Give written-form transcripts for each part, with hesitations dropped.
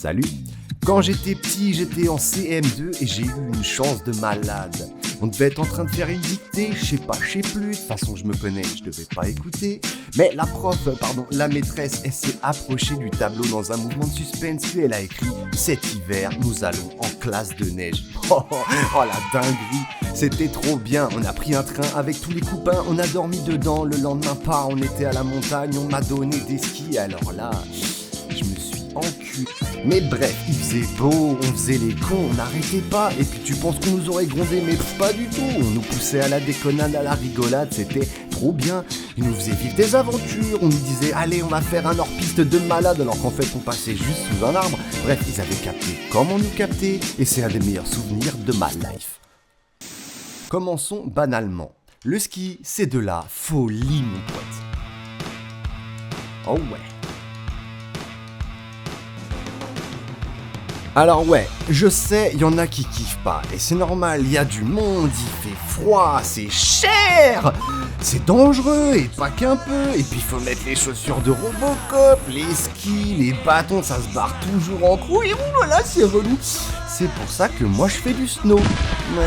Salut. Quand j'étais petit, j'étais en CM2 et j'ai eu une chance de malade. On devait être en train de faire une dictée, je sais plus, de toute façon je me connais, je devais pas écouter. Mais la maîtresse, elle s'est approchée du tableau dans un mouvement de suspense et elle a écrit « Cet hiver, nous allons en classe de neige ». Oh la dinguerie, c'était trop bien, on a pris un train avec tous les copains, on a dormi dedans, le lendemain pas, on était à la montagne, on m'a donné des skis, alors là, je me suis enculé. Mais bref, il faisait beau, on faisait les cons, on n'arrêtait pas, et puis tu penses qu'on nous aurait grondé, mais pas du tout, on nous poussait à la déconnade, à la rigolade, c'était trop bien, ils nous faisaient vivre des aventures, on nous disait allez on va faire un hors-piste de malade, alors qu'en fait on passait juste sous un arbre, bref ils avaient capté comment nous capter, et c'est un des meilleurs souvenirs de ma life. Commençons banalement, le ski c'est de la folie mon pote. Oh ouais. Alors ouais, je sais, il y en a qui kiffent pas, et c'est normal, il y a du monde, il fait froid, c'est cher, c'est dangereux, et pas qu'un peu, et puis faut mettre les chaussures de Robocop, les skis, les bâtons, ça se barre toujours en couille, et oulala, c'est relou. C'est pour ça que moi je fais du snow. Ouais.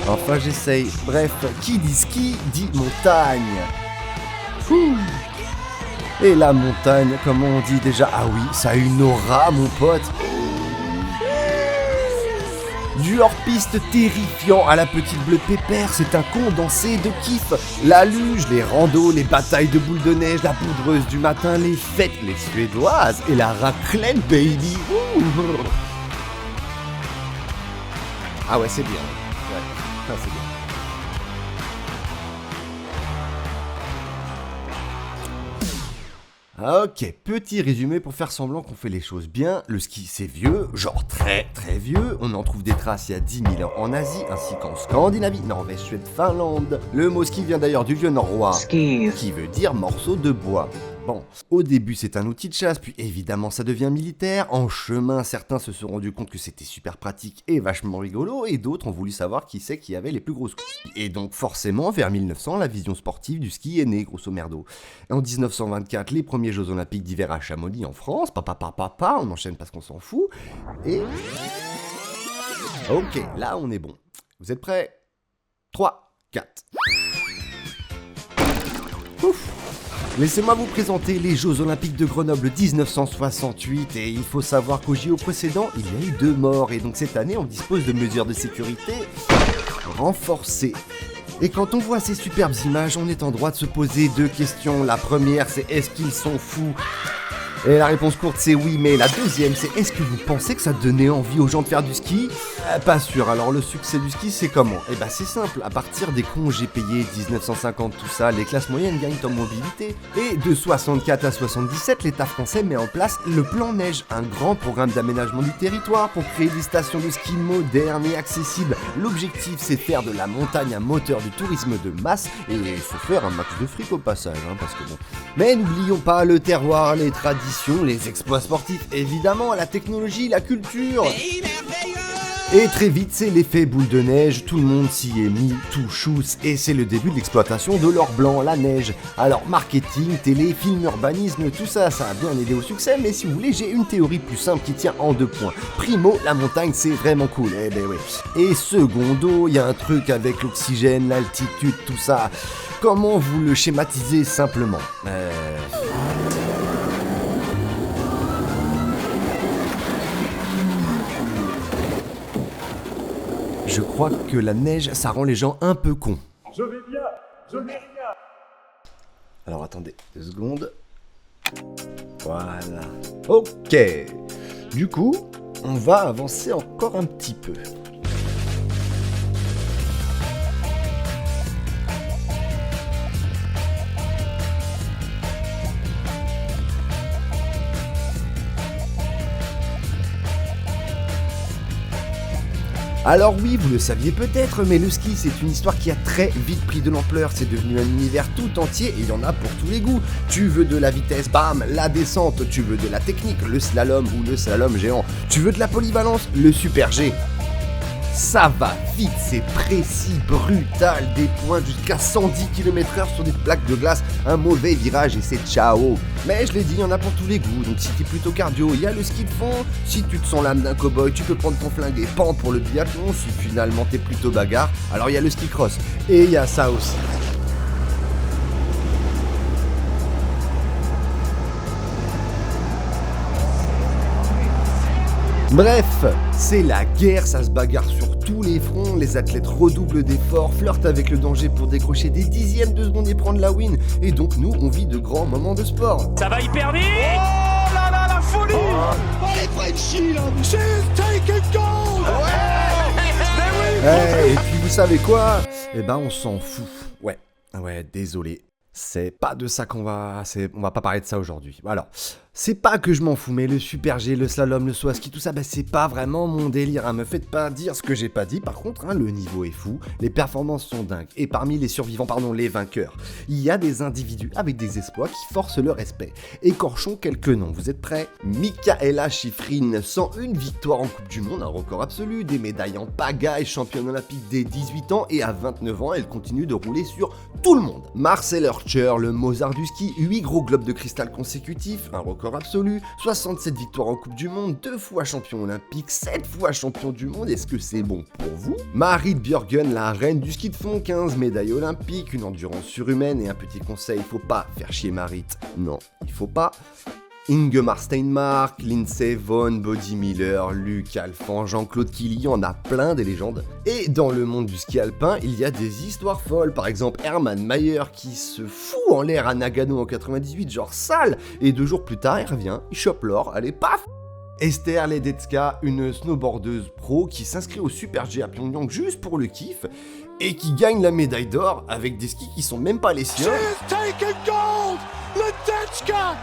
Enfin j'essaye, bref, qui dit ski, dit montagne. Fouh. Et la montagne, comment on dit déjà? Ah oui, ça a une aura mon pote. Du hors-piste terrifiant à la petite bleue pépère, c'est un condensé de kiff. La luge, les randos, les batailles de boules de neige, la poudreuse du matin, les fêtes, les suédoises et la raclette, baby. Ouh. Ah ouais, c'est bien. Ouais, ça c'est bien. Ok, petit résumé pour faire semblant qu'on fait les choses bien. Le ski c'est vieux, genre très très vieux. On en trouve des traces il y a 10 000 ans en Asie ainsi qu'en Scandinavie, Norvège, Suède, Finlande. Le mot ski vient d'ailleurs du vieux norrois, qui veut dire morceau de bois. Bon, au début c'est un outil de chasse, puis évidemment ça devient militaire. En chemin, certains se sont rendus compte que c'était super pratique et vachement rigolo, et d'autres ont voulu savoir qui c'est qui avait les plus grosses couilles. Et donc forcément, vers 1900, la vision sportive du ski est née, grosso merdo. En 1924, les premiers Jeux Olympiques d'hiver à Chamonix en France, on enchaîne parce qu'on s'en fout, et... Ok, là on est bon. Vous êtes prêts? 3, 4... Ouf. Laissez-moi vous présenter les Jeux Olympiques de Grenoble 1968, et il faut savoir qu'au JO précédent, il y a eu 2 morts, et donc cette année on dispose de mesures de sécurité renforcées. Et quand on voit ces superbes images, on est en droit de se poser 2 questions. La première c'est est-ce qu'ils sont fous? Et la réponse courte c'est oui, mais la deuxième c'est est-ce que vous pensez que ça donnait envie aux gens de faire du ski? Pas sûr, alors le succès du ski c'est comment? Eh ben c'est simple, à partir des congés payés 1950 tout ça, les classes moyennes gagnent en mobilité. Et de 64 à 77, l'État français met en place le plan Neige, un grand programme d'aménagement du territoire pour créer des stations de ski modernes et accessibles. L'objectif c'est de faire de la montagne un moteur du tourisme de masse et se faire un max de fric au passage, parce que bon. Mais n'oublions pas le terroir, les traditions, les exploits sportifs, évidemment, la technologie, la culture. Et très vite, c'est l'effet boule de neige, tout le monde s'y est mis, tout chousse, et c'est le début de l'exploitation de l'or blanc, la neige. Alors marketing, télé, film, urbanisme, tout ça, ça a bien aidé au succès, mais si vous voulez, j'ai une théorie plus simple qui tient en 2 points. Primo, la montagne, c'est vraiment cool, eh ben ouais. Et secondo, il y a un truc avec l'oxygène, l'altitude, tout ça. Comment vous le schématisez simplement? Je crois que la neige, ça rend les gens un peu cons. Je vais bien. Alors attendez 2 secondes. Voilà. Ok. Du coup, on va avancer encore un petit peu. Alors oui, vous le saviez peut-être, mais le ski c'est une histoire qui a très vite pris de l'ampleur, c'est devenu un univers tout entier et il y en a pour tous les goûts. Tu veux de la vitesse, bam, la descente, tu veux de la technique, le slalom ou le slalom géant, tu veux de la polyvalence, le super G. Ça va vite, c'est précis, brutal, des points jusqu'à 110 km/h sur des plaques de glace, un mauvais virage et c'est ciao. Mais je l'ai dit, il y en a pour tous les goûts, donc si t'es plutôt cardio, il y a le ski de fond, si tu te sens l'âme d'un cow-boy, tu peux prendre ton flingue et pan pour le biathlon, si finalement t'es plutôt bagarre, alors il y a le ski cross, et il y a ça aussi. Bref, c'est la guerre, ça se bagarre sur tous les fronts, les athlètes redoublent d'efforts, flirtent avec le danger pour décrocher des dixièmes de seconde et prendre la win, et donc nous, on vit de grands moments de sport. Ça va hyper vite. Oh là là, la folie. Oh les Frenchies là. She's taken gold. Et puis vous savez quoi? Eh ben on s'en fout. Ouais, désolé. C'est pas de ça qu'on va... On va pas parler de ça aujourd'hui. Alors, c'est pas que je m'en fous, mais le super G, le slalom, le saut à ski, tout ça, c'est pas vraiment mon délire. Hein. Me faites pas dire ce que j'ai pas dit. Par contre, le niveau est fou, les performances sont dingues. Et parmi les survivants, les vainqueurs, il y a des individus avec des exploits qui forcent le respect. Écorchons quelques noms. Vous êtes prêts? Mikaela Shiffrin, 101 victoires en Coupe du Monde, un record absolu, des médailles en pagaille, championne olympique dès 18 ans, et à 29 ans, elle continue de rouler sur tout le monde. Marcel Hirscher, le Mozart du ski, 8 gros globes de cristal consécutifs, un record absolu, 67 victoires en Coupe du Monde, 2 fois champion olympique, 7 fois champion du monde, est-ce que c'est bon pour vous? Marit Bjørgen, la reine du ski de fond, 15 médailles olympiques, une endurance surhumaine, et un petit conseil, faut pas faire chier Marit. Non, il faut pas. Ingemar Steinmark, Lindsey Vonn, Body Miller, Luc Alphand, Jean-Claude Killy, il y en a plein des légendes. Et dans le monde du ski alpin, il y a des histoires folles. Par exemple, Hermann Maier qui se fout en l'air à Nagano en 98, genre sale, et 2 jours plus tard, il revient, il chope l'or, allez paf! Esther Ledecka, une snowboardeuse pro qui s'inscrit au Super G à Pyongyang juste pour le kiff, et qui gagne la médaille d'or avec des skis qui sont même pas les siens. She's taken gold. Ledecka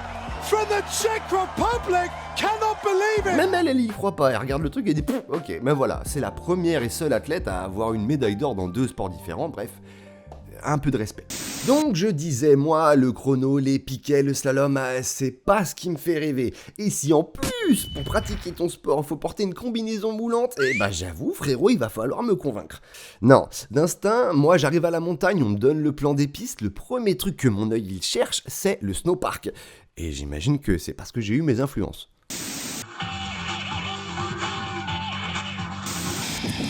from the Czech Republic. Cannot believe it. Même elle y croit pas, elle regarde le truc et dit pouf, ok, mais voilà, c'est la première et seule athlète à avoir une médaille d'or dans 2 sports différents, bref, un peu de respect. Donc je disais, moi, le chrono, les piquets, le slalom, c'est pas ce qui me fait rêver. Et si en plus, pour pratiquer ton sport, faut porter une combinaison moulante, j'avoue, frérot, il va falloir me convaincre. Non, d'instinct, moi j'arrive à la montagne, on me donne le plan des pistes, le premier truc que mon œil il cherche, c'est le snowpark. Et j'imagine que c'est parce que j'ai eu mes influences.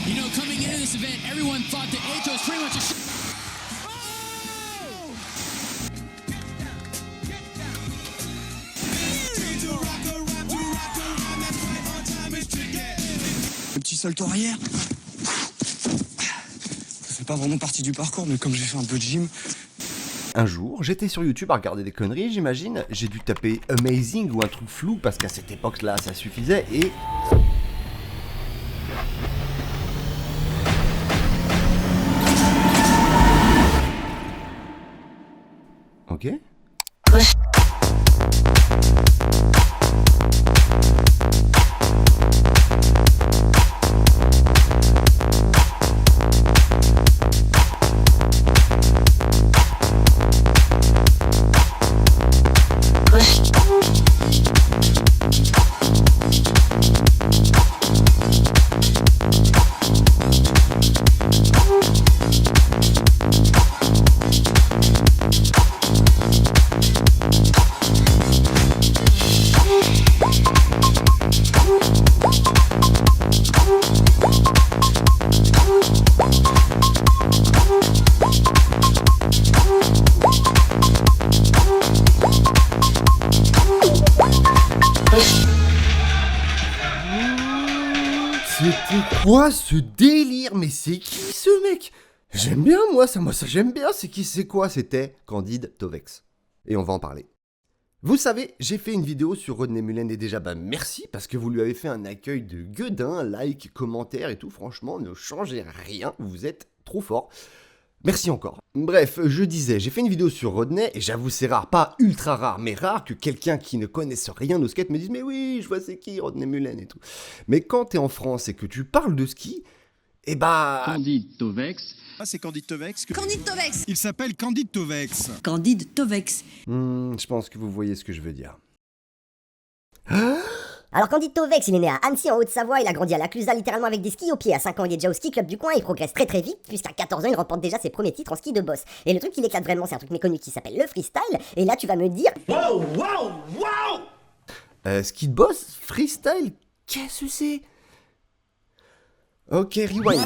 You know, coming into this event, everyone thought that Ato was pretty much a Le petit salto arrière. Ça fait pas vraiment partie du parcours, mais comme j'ai fait un peu de gym. Un jour, j'étais sur YouTube à regarder des conneries, j'imagine. J'ai dû taper Amazing ou un truc flou parce qu'à cette époque-là, ça suffisait et... Ok. C'était quoi ce délire? Mais c'est qui ce mec? J'aime bien moi ça j'aime bien, c'est qui, c'est quoi? C'était Candide Tovex. Et on va en parler. Vous savez, j'ai fait une vidéo sur Rodney Mullen et déjà merci parce que vous lui avez fait un accueil de gueudin, like, commentaire et tout, franchement ne changez rien, vous êtes trop fort. Merci encore. Bref, je disais, j'ai fait une vidéo sur Rodney, et j'avoue c'est rare, pas ultra rare, mais rare que quelqu'un qui ne connaisse rien au skate me dise « Mais oui, je vois c'est qui Rodney Mullen et tout ». Mais quand t'es en France et que tu parles de ski, Candide Tovex. Ah, c'est Candide Tovex. Candide Tovex. Il s'appelle Candide Tovex. Candide Tovex. Je pense que vous voyez ce que je veux dire. Alors Candide Tovex, il est né à Annecy en Haute-Savoie, il a grandi à la Clusaz littéralement avec des skis aux pieds. À 5 ans, il est déjà au ski club du coin, il progresse très très vite, puisqu'à 14 ans, il remporte déjà ses premiers titres en ski de boss. Et le truc qui l'éclate vraiment, c'est un truc méconnu qui s'appelle le freestyle, et là tu vas me dire... Ski de boss? Freestyle? Qu'est-ce que c'est? Ok, rewind.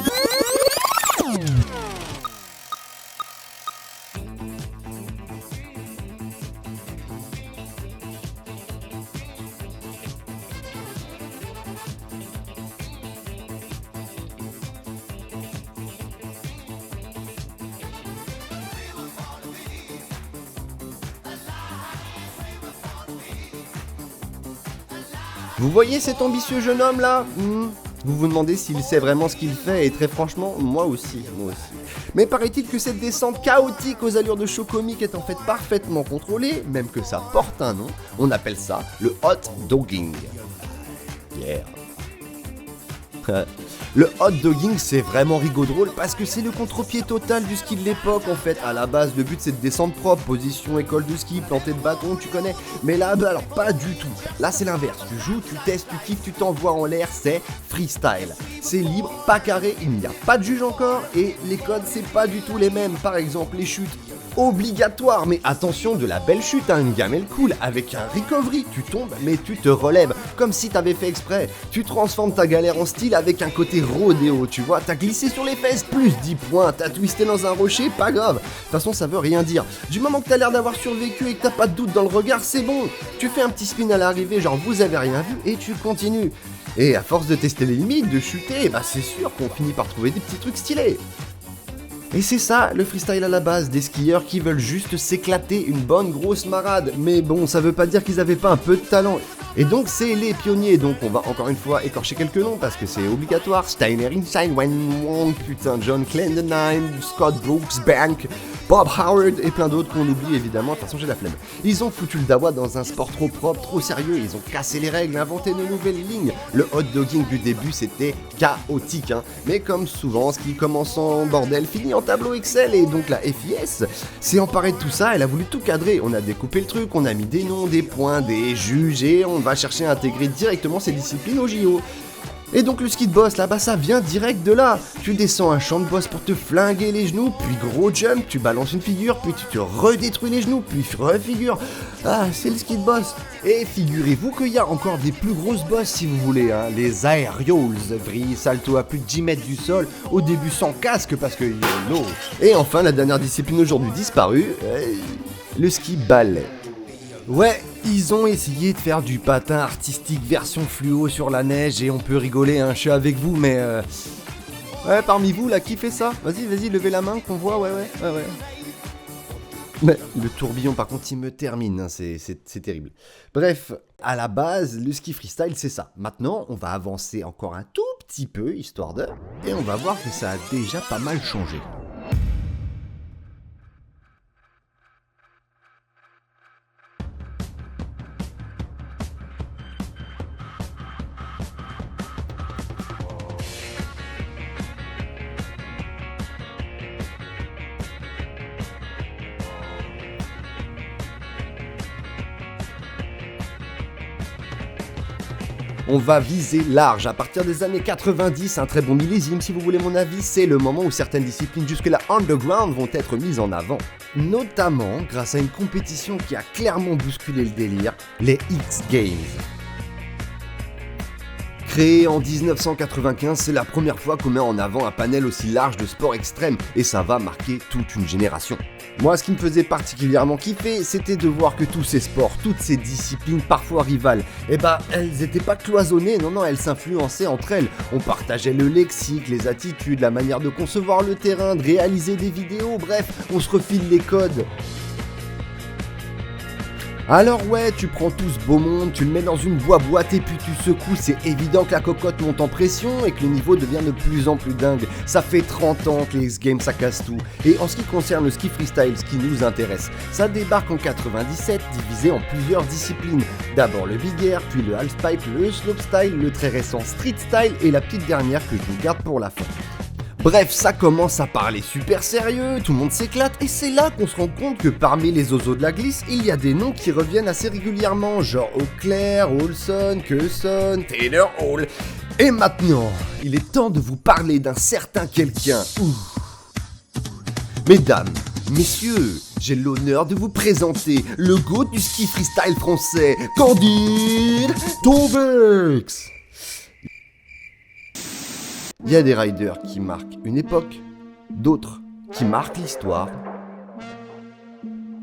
Vous voyez cet ambitieux jeune homme là? Vous vous demandez s'il sait vraiment ce qu'il fait, et très franchement, moi aussi. Mais paraît-il que cette descente chaotique aux allures de show comique est en fait parfaitement contrôlée, même que ça porte un nom, on appelle ça le hot dogging. Yeah. Le hot dogging, c'est vraiment drôle parce que c'est le contre-pied total du ski de l'époque en fait. À la base, le but c'est de descendre propre, position école de ski, planter de bâton, tu connais. Mais là, alors pas du tout. Là c'est l'inverse. Tu joues, tu testes, tu kiffes, tu t'envoies en l'air, c'est freestyle. C'est libre, pas carré, il n'y a pas de juge encore et les codes c'est pas du tout les mêmes. Par exemple, les chutes obligatoires, mais attention, de la belle chute, hein, une gamelle cool, avec un recovery, tu tombes mais tu te relèves, comme si t'avais fait exprès. Tu transformes ta galère en style avec un côté rodéo, tu vois, t'as glissé sur les fesses, plus 10 points, t'as twisté dans un rocher, pas grave. De toute façon, ça veut rien dire. Du moment que t'as l'air d'avoir survécu et que t'as pas de doute dans le regard, c'est bon. Tu fais un petit spin à l'arrivée, genre vous avez rien vu, et tu continues. Et à force de tester les limites, de chuter, bah c'est sûr qu'on finit par trouver des petits trucs stylés. Et c'est ça, le freestyle à la base, des skieurs qui veulent juste s'éclater une bonne grosse marade. Mais bon, ça veut pas dire qu'ils avaient pas un peu de talent. Et donc c'est les pionniers, donc on va encore une fois écorcher quelques noms parce que c'est obligatoire. Steiner Inside, Wayne Wong, putain, John Clendenine, Scott Brooks, Bank, Bob Howard et plein d'autres qu'on oublie évidemment, de toute façon j'ai la flemme. Ils ont foutu le dawa dans un sport trop propre, trop sérieux, ils ont cassé les règles, inventé de nouvelles lignes. Le hot dogging du début c'était chaotique, hein. Mais comme souvent, ce qui commence en bordel finit en tableau Excel, et donc la FIS s'est emparée de tout ça, elle a voulu tout cadrer. On a découpé le truc, on a mis des noms, des points, des juges, et on va chercher à intégrer directement ces disciplines au JO. Et donc le ski de boss là-bas ça vient direct de là. Tu descends un champ de boss pour te flinguer les genoux, puis gros jump, tu balances une figure, puis tu te redétruis les genoux, puis refigure. Ah, c'est le ski de boss. Et figurez-vous qu'il y a encore des plus grosses boss si vous voulez, hein. Les aerials, vrille, salto à plus de 10 mètres du sol, au début sans casque parce que YOLO. Et enfin la dernière discipline aujourd'hui disparue, le ski ballet. Ouais, ils ont essayé de faire du patin artistique version fluo sur la neige et on peut rigoler, hein, je suis avec vous, mais ouais, parmi vous, là, qui fait ça? Vas-y, levez la main qu'on voit, ouais. Mais le tourbillon, par contre, il me termine, hein, c'est terrible. Bref, à la base, le ski freestyle, c'est ça. Maintenant, on va avancer encore un tout petit peu, histoire de... Et on va voir que ça a déjà pas mal changé. On va viser large. À partir des années 90, un très bon millésime si vous voulez mon avis, c'est le moment où certaines disciplines jusque-là underground vont être mises en avant. Notamment grâce à une compétition qui a clairement bousculé le délire, les X Games. Créé en 1995, c'est la première fois qu'on met en avant un panel aussi large de sports extrêmes, et ça va marquer toute une génération. Moi, ce qui me faisait particulièrement kiffer, c'était de voir que tous ces sports, toutes ces disciplines parfois rivales, elles étaient pas cloisonnées, non, elles s'influençaient entre elles. On partageait le lexique, les attitudes, la manière de concevoir le terrain, de réaliser des vidéos, bref, on se refile les codes. Alors ouais, tu prends tout ce beau monde, tu le mets dans une boîte et puis tu secoues, c'est évident que la cocotte monte en pression et que le niveau devient de plus en plus dingue. Ça fait 30 ans que les X-Games ça casse tout. Et en ce qui concerne le ski freestyle, ce qui nous intéresse, ça débarque en 97, divisé en plusieurs disciplines. D'abord le big air, puis le halfpipe, le slopestyle, le très récent street style et la petite dernière que je vous garde pour la fin. Bref, ça commence à parler super sérieux, tout le monde s'éclate, et c'est là qu'on se rend compte que parmi les oiseaux de la glisse, il y a des noms qui reviennent assez régulièrement, genre Auclair, Olson, Keuson, Taylor Hall. Et maintenant, il est temps de vous parler d'un certain quelqu'un. Mesdames, messieurs, j'ai l'honneur de vous présenter le GOAT du ski freestyle français, Candide Tovex. Il y a des riders qui marquent une époque, d'autres qui marquent l'histoire,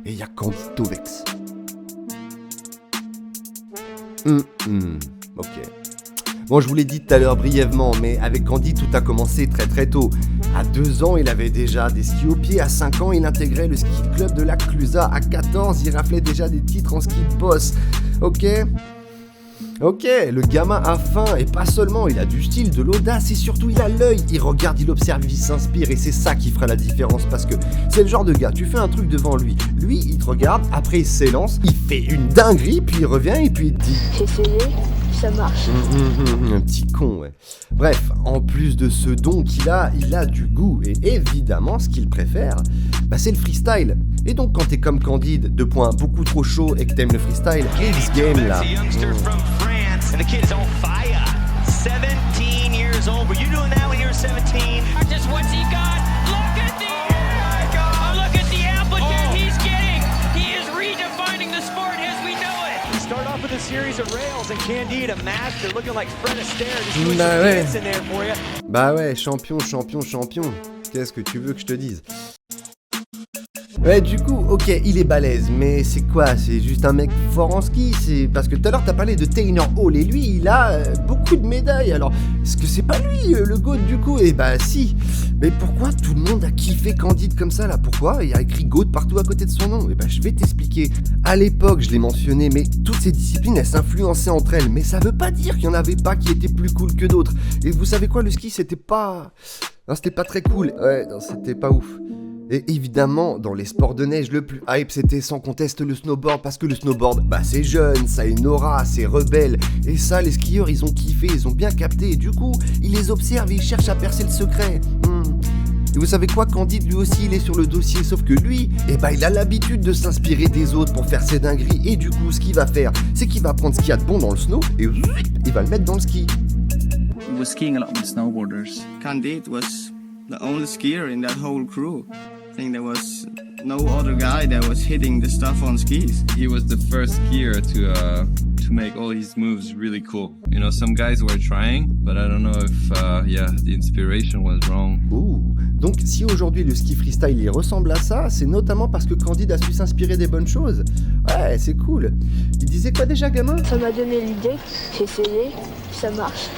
et il y a Candide Tovex. Ok. Bon, je vous l'ai dit tout à l'heure brièvement, mais avec Candide, tout a commencé très très tôt. À 2 ans, il avait déjà des skis au pied. À 5 ans, il intégrait le ski club de la Clusaz. À 14, il raflait déjà des titres en ski de boss. Ok, le gamin a faim, et pas seulement, il a du style, de l'audace, et surtout il a l'œil. Il regarde, il observe, il s'inspire, et c'est ça qui fera la différence, parce que c'est le genre de gars, tu fais un truc devant lui, il te regarde, après il s'élance, il fait une dinguerie, puis il revient, et puis il te dit « J'ai essayé, ça marche. » Un petit con, ouais. Bref, en plus de ce don qu'il a, il a du goût, et évidemment, ce qu'il préfère, c'est le freestyle. Et donc quand t'es comme Candide, beaucoup trop chaud, et que t'aimes le freestyle, X Game là... And the kid is on fire. 17 years old. Were you doing that when you were 17? Just what's he got? Look at the look at the amplitude he's getting. He is redefining the sport as we know it. Start off with a series of rails and Candide, a master, looking like Fred Astaire. Just doing some dance in there for you. Bah ouais, champion. Qu'est-ce que tu veux que je te dise? Ouais, du coup, ok, il est balèze, mais c'est quoi? C'est juste un mec fort en ski? C'est parce que tout à l'heure t'as parlé de Taylor Hall, et lui, il a beaucoup de médailles. Alors, est-ce que c'est pas lui le GOAT du coup? Eh bah si. Mais pourquoi tout le monde a kiffé Candide comme ça là? Pourquoi il y a écrit GOAT partout à côté de son nom? Eh bah je vais t'expliquer. À l'époque, je l'ai mentionné, mais toutes ces disciplines, elles s'influençaient entre elles. Mais ça veut pas dire qu'il y en avait pas qui étaient plus cool que d'autres. Et vous savez quoi, le ski, c'était pas très cool. Ouais, non, c'était pas ouf. Et évidemment, dans les sports de neige, le plus hype, c'était sans conteste le snowboard, parce que le snowboard, c'est jeune, ça a une aura, c'est rebelle, et ça, les skieurs, ils ont kiffé, ils ont bien capté, et du coup, ils les observent et ils cherchent à percer le secret. Et vous savez quoi, Candide, lui aussi, il est sur le dossier, sauf que lui, il a l'habitude de s'inspirer des autres pour faire ses dingueries, et du coup, ce qu'il va faire, c'est qu'il va prendre ce qu'il y a de bon dans le snow, et il va le mettre dans le ski. He was skiing a lot with snowboarders. Candide was the only skier in that whole crew. I think there was no other guy that was hitting the stuff on skis. He was the first skier to make all his moves really cool. You know, some guys were trying, but I don't know if the inspiration was wrong. Donc si aujourd'hui le ski freestyle il ressemble à ça, c'est notamment parce que Candide a su s'inspirer des bonnes choses. Ouais, c'est cool. Il disait quoi déjà, gamin? Ça m'a donné l'idée, j'ai essayé, ça marche.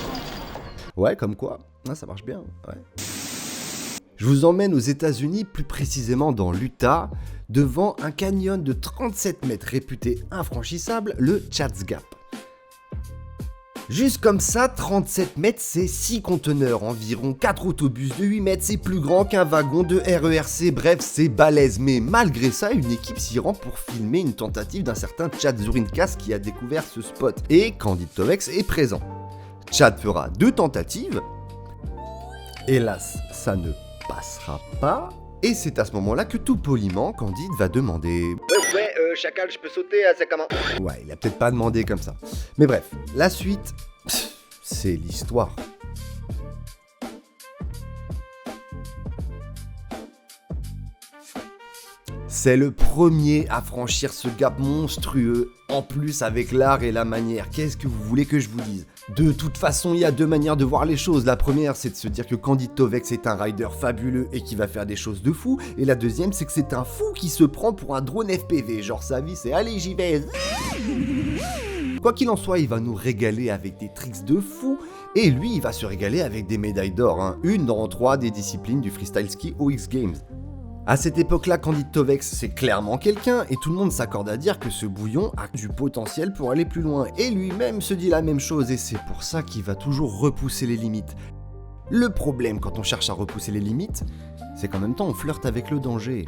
Ouais, comme quoi, ça marche bien, ouais. Je vous emmène aux États-Unis, plus précisément dans l'Utah, devant un canyon de 37 mètres réputé infranchissable, le Chad's Gap. Juste comme ça, 37 mètres, c'est 6 conteneurs, environ 4 autobus de 8 mètres, c'est plus grand qu'un wagon de RERC, bref, c'est balèze. Mais malgré ça, une équipe s'y rend pour filmer une tentative d'un certain Chad Zurinkas qui a découvert ce spot. Et Candide Tovex est présent. Chad fera 2 tentatives. Hélas, ça ne passera pas, et c'est à ce moment-là que tout poliment, Candide va demander « Ouais, chacal, je peux sauter, c'est comment ?» Ouais, il a peut-être pas demandé comme ça. Mais bref, la suite, c'est l'histoire. C'est le premier à franchir ce gap monstrueux, en plus avec l'art et la manière. Qu'est-ce que vous voulez que je vous dise? De toute façon, il y a 2 manières de voir les choses. La première, c'est de se dire que Candide Tovex est un rider fabuleux et qui va faire des choses de fou. Et la deuxième, c'est que c'est un fou qui se prend pour un drone FPV. Genre sa vie, c'est « Allez, j'y vais !» Quoi qu'il en soit, il va nous régaler avec des tricks de fou. Et lui, il va se régaler avec des médailles d'or. Une dans 3 des disciplines du freestyle ski aux X Games. À cette époque-là, Candide Tovex, c'est clairement quelqu'un, et tout le monde s'accorde à dire que ce bouillon a du potentiel pour aller plus loin. Et lui-même se dit la même chose, et c'est pour ça qu'il va toujours repousser les limites. Le problème quand on cherche à repousser les limites, c'est qu'en même temps on flirte avec le danger.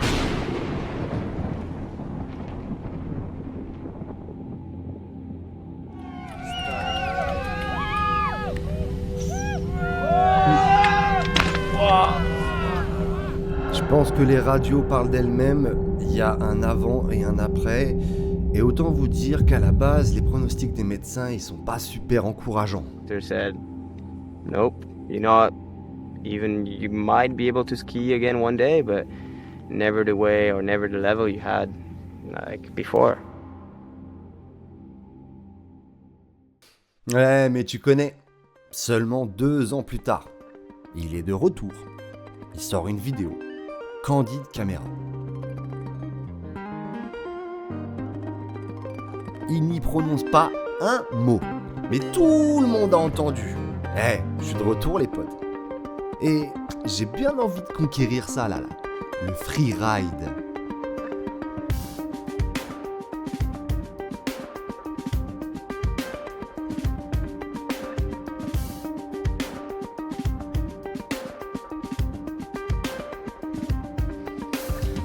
Je pense que les radios parlent d'elles-mêmes, il y a un avant et un après, et autant vous dire qu'à la base, les pronostics des médecins, ils sont pas super encourageants. They said, nope, you're not, even you might be able to ski again one day, but never the way or never the level you had like before. Ouais, mais tu connais, seulement 2 ans plus tard, il est de retour. Il sort une vidéo, Candid Camera. Il n'y prononce pas un mot, mais tout le monde a entendu. Je suis de retour les potes. Et j'ai bien envie de conquérir ça là, le freeride.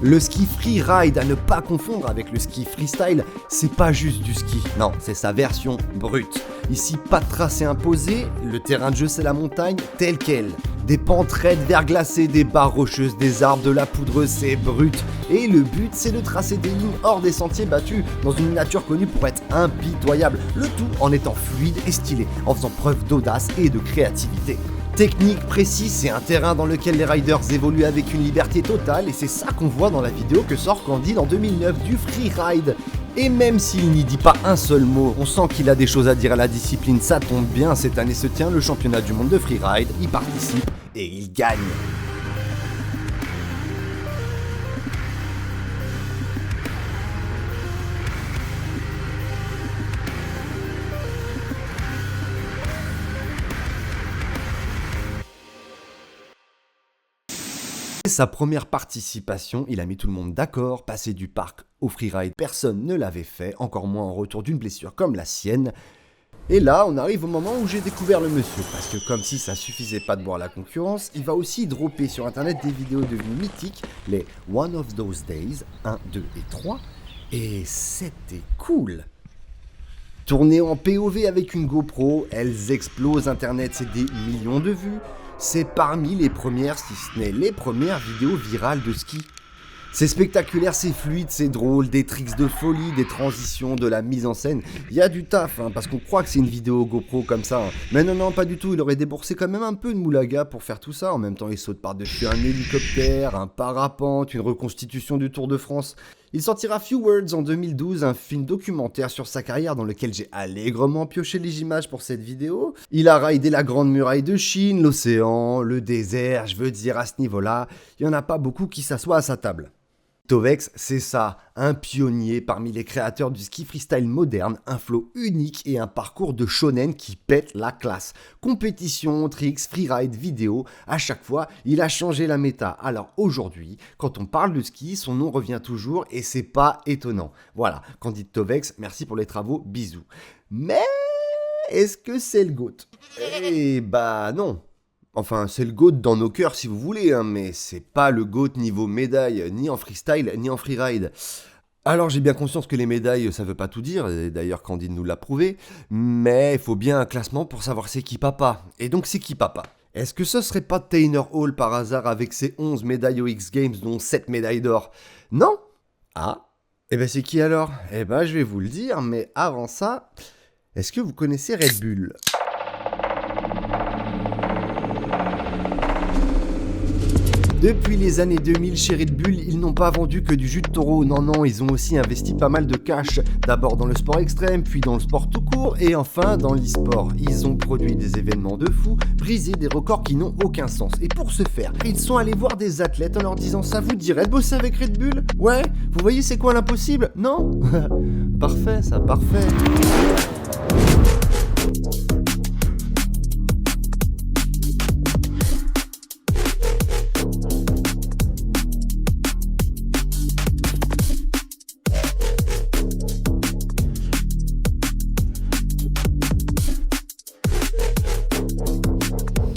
Le ski freeride, à ne pas confondre avec le ski freestyle, c'est pas juste du ski, non, c'est sa version brute. Ici, pas de tracé imposé, le terrain de jeu c'est la montagne telle quelle. Des pentes raides verglacées, des barres rocheuses, des arbres, de la poudreuse, c'est brut. Et le but, c'est de tracer des lignes hors des sentiers battus, dans une nature connue pour être impitoyable. Le tout en étant fluide et stylé, en faisant preuve d'audace et de créativité. Technique précise, c'est un terrain dans lequel les riders évoluent avec une liberté totale et c'est ça qu'on voit dans la vidéo que sort Candid en 2009 du freeride. Et même s'il n'y dit pas un seul mot, on sent qu'il a des choses à dire à la discipline, ça tombe bien, cette année se tient le championnat du monde de freeride, il participe et il gagne. Sa première participation, il a mis tout le monde d'accord, passer du parc au freeride, personne ne l'avait fait, encore moins en retour d'une blessure comme la sienne. Et là, on arrive au moment où j'ai découvert le monsieur, parce que comme si ça suffisait pas de boire la concurrence, il va aussi dropper sur internet des vidéos devenues mythiques, les One of Those Days, 1, 2 et 3, et c'était cool. Tournées en POV avec une GoPro, elles explosent internet, c'est des millions de vues. C'est parmi les premières, si ce n'est les premières vidéos virales de ski. C'est spectaculaire, c'est fluide, c'est drôle, des tricks de folie, des transitions, de la mise en scène. Il y a du taf, parce qu'on croit que c'est une vidéo GoPro comme ça. Mais non, pas du tout, il aurait déboursé quand même un peu de moulaga pour faire tout ça. En même temps, il saute par-dessus un hélicoptère, un parapente, une reconstitution du Tour de France. Il sortira Few Words en 2012, un film documentaire sur sa carrière dans lequel j'ai allègrement pioché les images pour cette vidéo. Il a raidé la Grande Muraille de Chine, l'océan, le désert, je veux dire à ce niveau-là, il n'y en a pas beaucoup qui s'assoient à sa table. Tovex, c'est ça, un pionnier parmi les créateurs du ski freestyle moderne, un flow unique et un parcours de shonen qui pète la classe. Compétition, tricks, freeride, vidéo, à chaque fois, il a changé la méta. Alors aujourd'hui, quand on parle de ski, son nom revient toujours et c'est pas étonnant. Voilà, Candid Tovex, merci pour les travaux, bisous. Mais est-ce que c'est le GOAT ? Eh bah non. Enfin, c'est le GOAT dans nos cœurs si vous voulez, mais c'est pas le GOAT niveau médaille, ni en freestyle, ni en freeride. Alors j'ai bien conscience que les médailles, ça veut pas tout dire, et d'ailleurs Candid nous l'a prouvé, mais il faut bien un classement pour savoir c'est qui papa. Et donc c'est qui papa ? Est-ce que ce serait pas Tanner Hall par hasard avec ses 11 médailles aux X Games, dont 7 médailles d'or ? Non ? Ah ? Eh ben c'est qui alors ? Eh ben je vais vous le dire, mais avant ça, est-ce que vous connaissez Red Bull ? Depuis les années 2000, chez Red Bull, ils n'ont pas vendu que du jus de taureau. Non, ils ont aussi investi pas mal de cash. D'abord dans le sport extrême, puis dans le sport tout court, et enfin dans l'e-sport. Ils ont produit des événements de fou, brisé des records qui n'ont aucun sens. Et pour ce faire, ils sont allés voir des athlètes en leur disant « Ça vous dirait de bosser avec Red Bull ? Ouais ? Vous voyez c'est quoi l'impossible ? Non ? Parfait, ça, parfait. »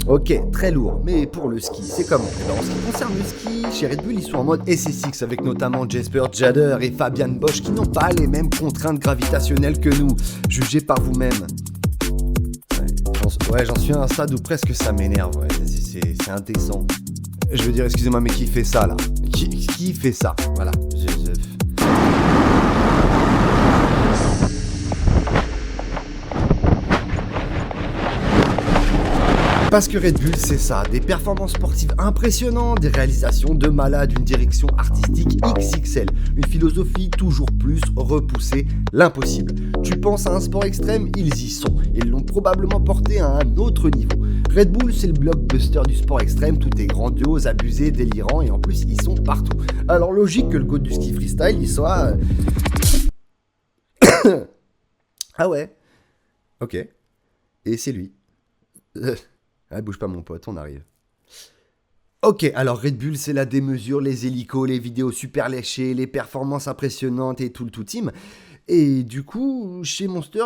Ok, très lourd, mais pour le ski, c'est comment ? En ce qui concerne le ski, chez Red Bull, ils sont en mode SSX avec notamment Jesper Jader et Fabian Bosch qui n'ont pas les mêmes contraintes gravitationnelles que nous. Jugez par vous-même. Ouais, j'en suis à un stade où presque ça m'énerve, c'est indécent. Je veux dire, excusez-moi, mais qui fait ça, là? Qui fait ça? Voilà. Parce que Red Bull, c'est ça, des performances sportives impressionnantes, des réalisations de malades, une direction artistique XXL, une philosophie toujours plus repoussée, l'impossible. Tu penses à un sport extrême, ils y sont, ils l'ont probablement porté à un autre niveau. Red Bull, c'est le blockbuster du sport extrême, tout est grandiose, abusé, délirant, et en plus, ils sont partout. Alors logique que le GOAT du ski freestyle, il soit... Ah ouais. Ok. Et c'est lui. Ah, bouge pas mon pote, on arrive. Ok, alors Red Bull, c'est la démesure, les hélicos, les vidéos super léchées, les performances impressionnantes et tout le tout team. Et du coup, chez Monster,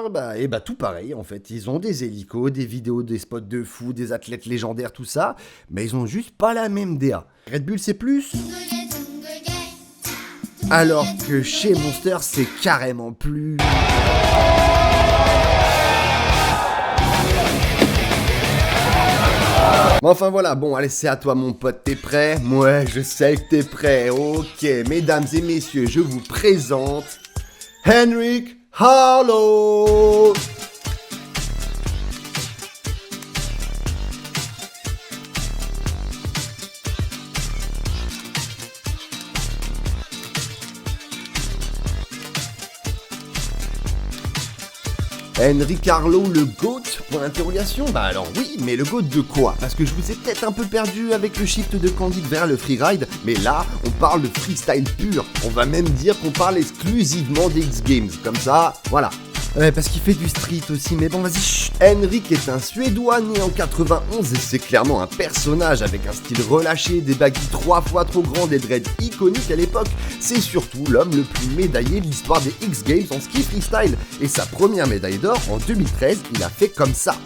tout pareil en fait. Ils ont des hélicos, des vidéos, des spots de fou, des athlètes légendaires, tout ça, mais ils ont juste pas la même DA. Red Bull, c'est plus... Alors que chez Monster, c'est carrément plus... Enfin voilà, bon allez c'est à toi mon pote, t'es prêt? Ouais, je sais que t'es prêt, ok, mesdames et messieurs, je vous présente Henrik Harlaut. Henrik Harlaut, le GOAT? Point d'interrogation? Bah alors oui, mais le GOAT de quoi? Parce que je vous ai peut-être un peu perdu avec le shift de Candide vers le freeride, mais là, on parle de freestyle pur. On va même dire qu'on parle exclusivement des X-Games. Comme ça, voilà. Ouais, parce qu'il fait du street aussi, mais bon, vas-y, chut. Henrik est un Suédois né en 91 et c'est clairement un personnage avec un style relâché, des baggies 3 fois trop grands, des dreads iconiques à l'époque. C'est surtout l'homme le plus médaillé de l'histoire des X-Games en ski freestyle. Et sa première médaille d'or, en 2013, il a fait comme ça.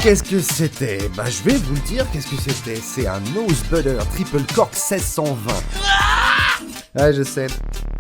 Qu'est-ce que c'était? Bah je vais vous le dire, qu'est-ce que c'était? C'est un Nosebutter Triple Cork 1620. Ah je sais.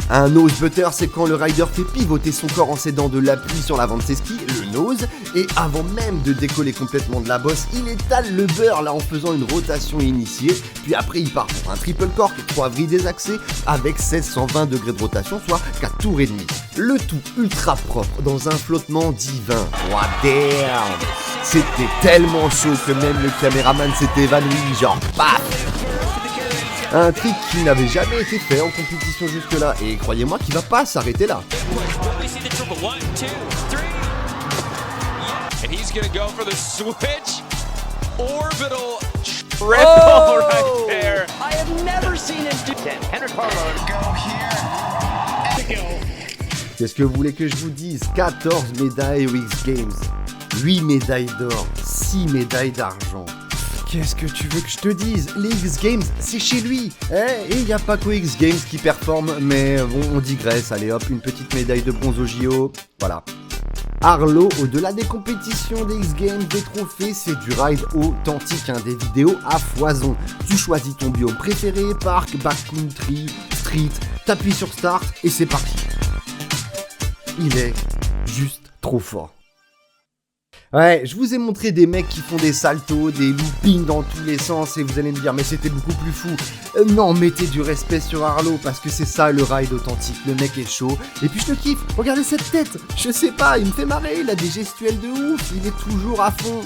Un Nosebutter, c'est quand le rider fait pivoter son corps en cédant de l'appui sur l'avant de ses skis, le nose, et avant même de décoller complètement de la bosse, il étale le beurre là en faisant une rotation initiée, puis après il part pour un Triple Cork 3 vrilles désaxées avec 1620 degrés de rotation, soit 4 tours et demi. Le tout ultra propre, dans un flottement divin. What damn! C'était tellement chaud que même le caméraman s'est évanoui, genre paf! Un trick qui n'avait jamais été fait en compétition jusque-là, et croyez-moi qu'il va pas s'arrêter là. Qu'est-ce que vous voulez que je vous dise? 14 médailles aux X-Games, 8 médailles d'or, 6 médailles d'argent. Qu'est-ce que tu veux que je te dise? Les X-Games, c'est chez lui, et il n'y a pas qu'aux X-Games qui performent, mais bon, on digresse, allez hop, une petite médaille de bronze au JO, voilà. Harlaut, au-delà des compétitions, des X-Games, des trophées, c'est du ride authentique, des vidéos à foison. Tu choisis ton biome préféré, parc, backcountry, street, t'appuies sur start, et c'est parti. Il est juste trop fort. Ouais, je vous ai montré des mecs qui font des saltos, des loopings dans tous les sens et vous allez me dire mais c'était beaucoup plus fou. Non, mettez du respect sur Harlaut parce que c'est ça le ride authentique, le mec est chaud. Et puis je le kiffe, regardez cette tête, je sais pas, il me fait marrer, il a des gestuels de ouf, il est toujours à fond.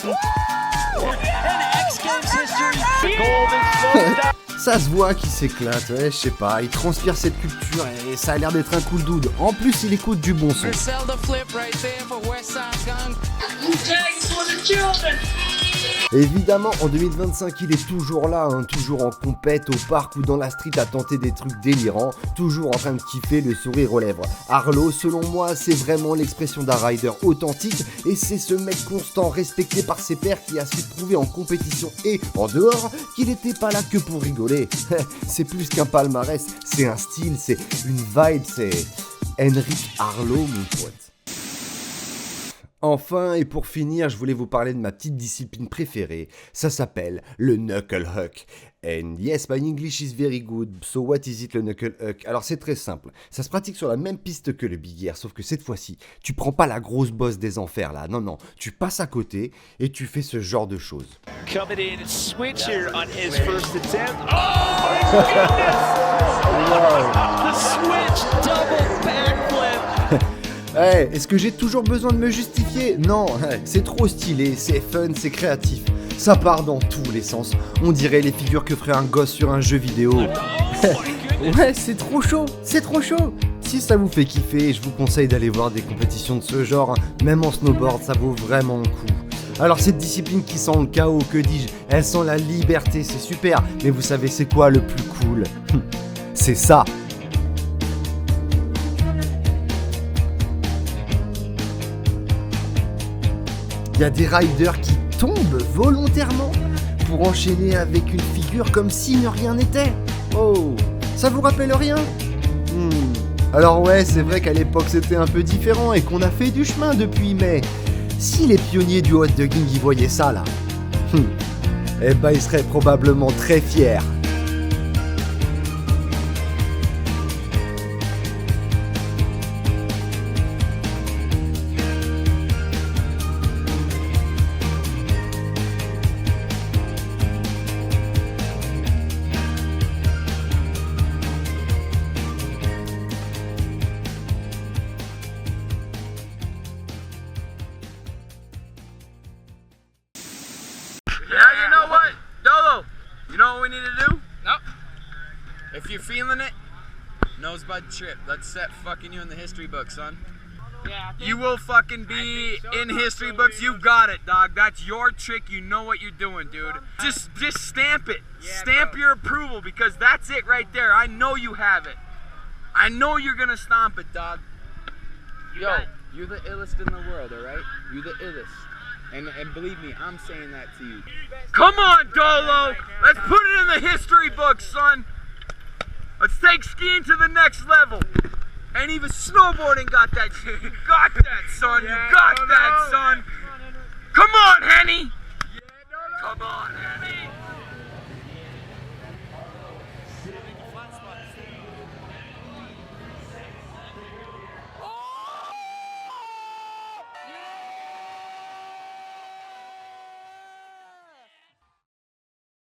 Ça se voit qu'il s'éclate, ouais, je sais pas, il transpire cette culture et ça a l'air d'être un cool dude. En plus, il écoute du bon son. Évidemment, en 2025, il est toujours là, toujours en compète au parc ou dans la street à tenter des trucs délirants, toujours en train de kiffer le sourire aux lèvres. Harlaut, selon moi, c'est vraiment l'expression d'un rider authentique et c'est ce mec constant, respecté par ses pairs qui a su prouver en compétition et en dehors qu'il n'était pas là que pour rigoler. C'est plus qu'un palmarès, c'est un style, c'est une vibe, c'est Henrik Harlaut, mon pote. Enfin, et pour finir, je voulais vous parler de ma petite discipline préférée. Ça s'appelle le knuckle huck. And yes, my English is very good. So what is it, le knuckle huck? Alors c'est très simple. Ça se pratique sur la même piste que le big air, sauf que cette fois-ci, tu prends pas la grosse bosse des enfers là. Non, tu passes à côté et tu fais ce genre de choses. Coming in, switch here on his first attempt. Oh my goodness! The switch double backflip. Hey, est-ce que j'ai toujours besoin de me justifier? Non, c'est trop stylé, c'est fun, c'est créatif. Ça part dans tous les sens. On dirait les figures que ferait un gosse sur un jeu vidéo. Ouais, c'est trop chaud, c'est trop chaud. Si ça vous fait kiffer, je vous conseille d'aller voir des compétitions de ce genre. Même en snowboard, ça vaut vraiment le coup. Alors cette discipline qui sent le chaos, que dis-je? Elle sent la liberté, c'est super. Mais vous savez c'est quoi le plus cool? C'est ça. Il y a des riders qui tombent volontairement pour enchaîner avec une figure comme si ne rien n'était. Oh, ça vous rappelle rien? Alors ouais, c'est vrai qu'à l'époque c'était un peu différent et qu'on a fait du chemin depuis, mais si les pionniers du hot dogging y voyaient ça là, eh ben ils seraient probablement très fiers. Now you know what, Dolo, you know what we need to do? Nope. If you're feeling it, nosebud trip. Let's set fucking you in the history book, son. Yeah, you will fucking be so in history books. You got it, dog. That's your trick. You know what you're doing, dude. Just stamp it. Yeah, stamp bro. Your approval, because that's it right there. I know you have it. I know you're gonna stomp it, dog. Yo, you're the illest in the world, all right? You're the illest. And believe me, I'm saying that to you. Come on, Dolo! Let's put it in the history books, son! Let's take skiing to the next level! And even snowboarding got that shit. You got that, son! You got that, son! Come on, Henny! Come on, Henny!